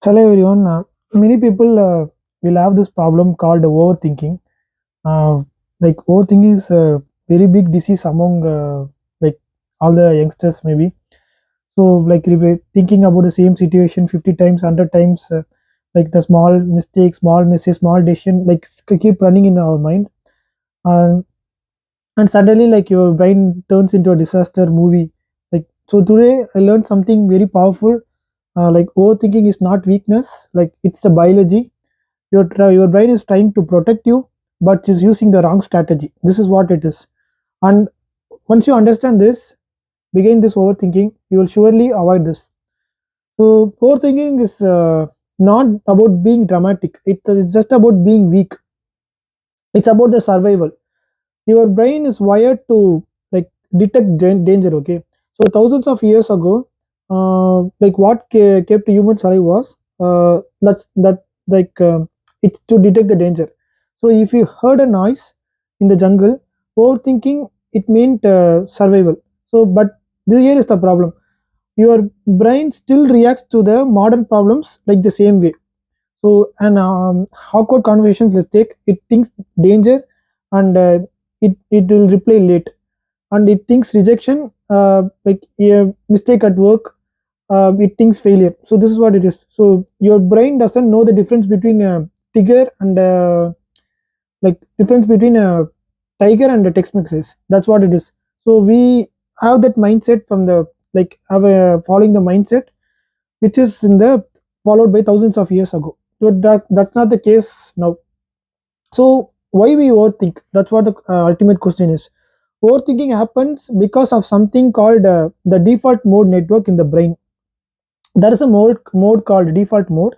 Hello everyone. Many people will have this problem called overthinking. Uh, Overthinking is a very big disease among like all the youngsters maybe. So thinking about the same situation 50 times, 100 times, like the small mistake, small misses, small decision, keep running in our mind, and and suddenly like your brain turns into a disaster movie. So today I learned something very powerful. Overthinking is not weakness. Like it's a biology. Your brain is trying to protect you, but is using the wrong strategy. This is what it is. And once you understand this, begin this overthinking, you will surely avoid this. So overthinking is not about being dramatic. It's just about being weak. It's about the survival. Your brain is wired to like detect danger. Okay, so thousands of years ago, what kept humans alive was that's that like it's to detect the danger. So if you heard a noise in the jungle, overthinking it meant survival. So but this here is the problem. Your brain still reacts to the modern problems like the same way. So an awkward conversations, let's take it thinks danger, and it will reply late, and it thinks rejection, like a mistake at work, it thinks failure. So this is what it is. So your brain doesn't know the difference between a tiger and difference between a tiger and a text messages. That's what it is. So we have that mindset from the have a following the mindset which is in the followed by thousands of years ago. So that's not the case now. So why we overthink? That's what the ultimate question is. Overthinking happens because of something called the default mode network in the brain. There is a mode called default mode.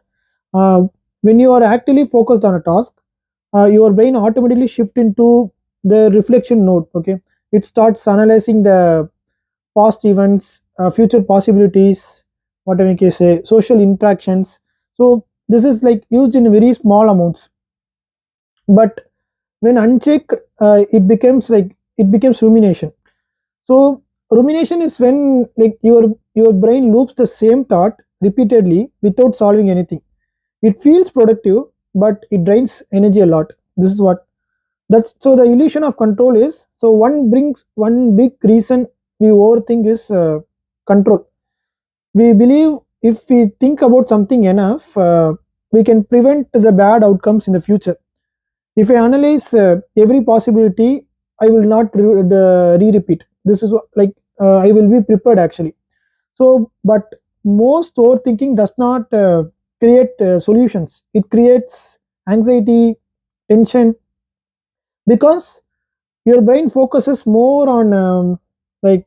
Uh, when you are actively focused on a task, your brain automatically shift into the reflection mode. Okay, it starts analyzing the past events, future possibilities, whatever you can say, social interactions. So this is like used in very small amounts, but when unchecked, it becomes rumination. So rumination is when like your brain loops the same thought repeatedly without solving anything. It feels productive, but it drains energy a lot. This is what that's so the illusion of control is. So one big reason we overthink is control. We believe if we think about something enough, we can prevent the bad outcomes in the future. If I analyze every possibility, I will not re-repeat. This is what, I will be prepared actually. So, but most overthinking does not create solutions. It creates anxiety, tension, because your brain focuses more on like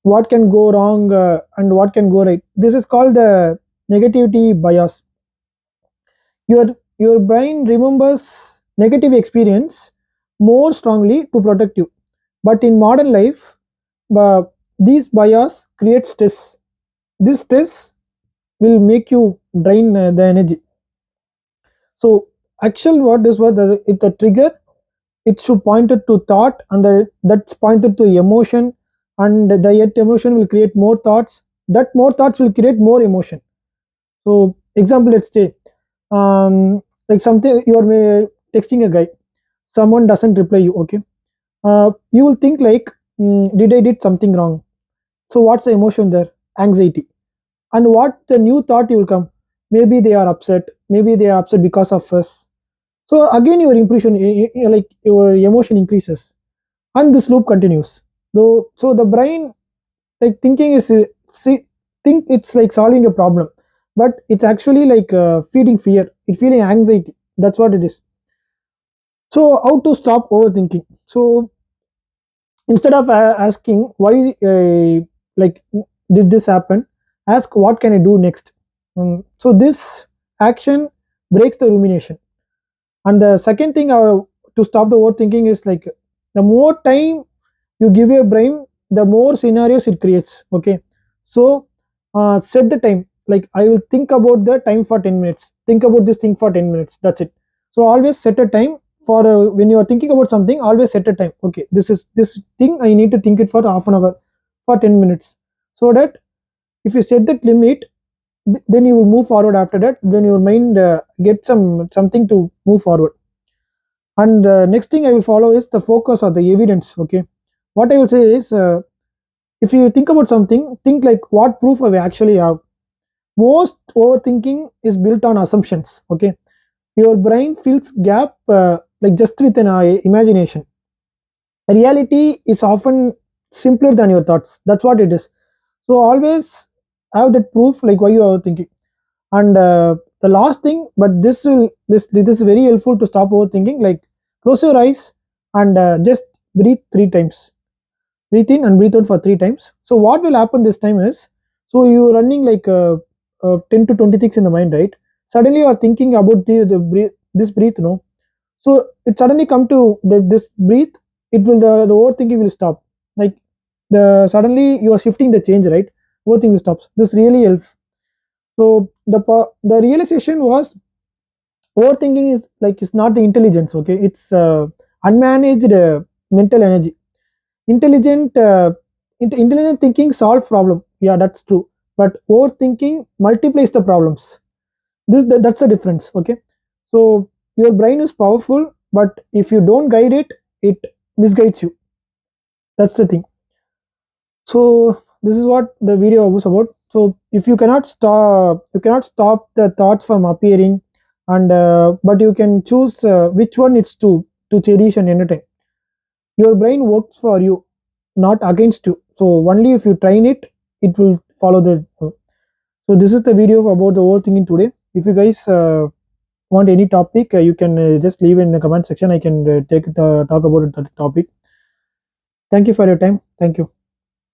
what can go wrong and what can go right. This is called the negativity bias. Your brain remembers negative experience more strongly to protect you. But in modern life, uh, these bias create stress. This stress will make you drain the energy. So actual what is what the, if the trigger it should pointed to thought, and that's pointed to emotion, and the yet emotion will create more thoughts. That more thoughts will create more emotion. So example, let's say like something you are texting a guy, someone doesn't reply you. Okay, you will think like, did I did something wrong? So what's the emotion there? Anxiety. And what the new thought you will come? Maybe they are upset. Maybe they are upset because of us. So again, your impression, like your emotion increases, and this loop continues. So the brain, like thinking is see, think it's like solving a problem, but it's actually like feeding fear. It's feeling anxiety. That's what it is. So how to stop overthinking? So instead of asking why, like did this happen, ask what can I do next. So this action breaks the rumination. And the second thing to stop the overthinking is like the more time you give your brain, the more scenarios it creates. Okay, so set the time. Like I will think about the time for 10 minutes. Think about this thing for 10 minutes. That's it. So always set a time for when you are thinking about something. Always set a time. Okay, this thing I need to think it for half an hour, for 10 minutes. So that if you set that limit, then you will move forward. After that, then your mind get something to move forward. And next thing I will follow is the focus or the evidence. Okay, what I will say is, if you think about something, think like what proof I actually have. Most overthinking is built on assumptions. Okay, your brain fills gap like just with an imagination. Reality is often simpler than your thoughts. That's what it is. So always have that proof like why you are thinking. And the last thing, but this is very helpful to stop overthinking. Like close your eyes and just breathe 3 times. Breathe in and breathe out for 3 times. So what will happen this time is, so you're running like 10 to 26 in the mind, right? Suddenly you are thinking about the breathe, this breathe, no? So it suddenly come to this breathe, it will the overthinking will stop. Like the suddenly you are shifting the change, right? Overthinking stops. This really helps. So the realization was overthinking is like it's not the intelligence. Okay, it's unmanaged mental energy. Intelligent intelligent thinking solve problem. Yeah, that's true. But overthinking multiplies the problems. That's the difference. Okay, so your brain is powerful, but if you don't guide it, it misguides you. That's the thing. So this is what the video was about. So if you cannot stop the thoughts from appearing, and but you can choose which one it's to cherish and entertain. Your brain works for you, not against you. So only if you train it, it will follow the. So this is the video about the overthinking today. If you guys want any topic, you can just leave in the comment section. I can talk about the topic. Thank you for your time. Thank you.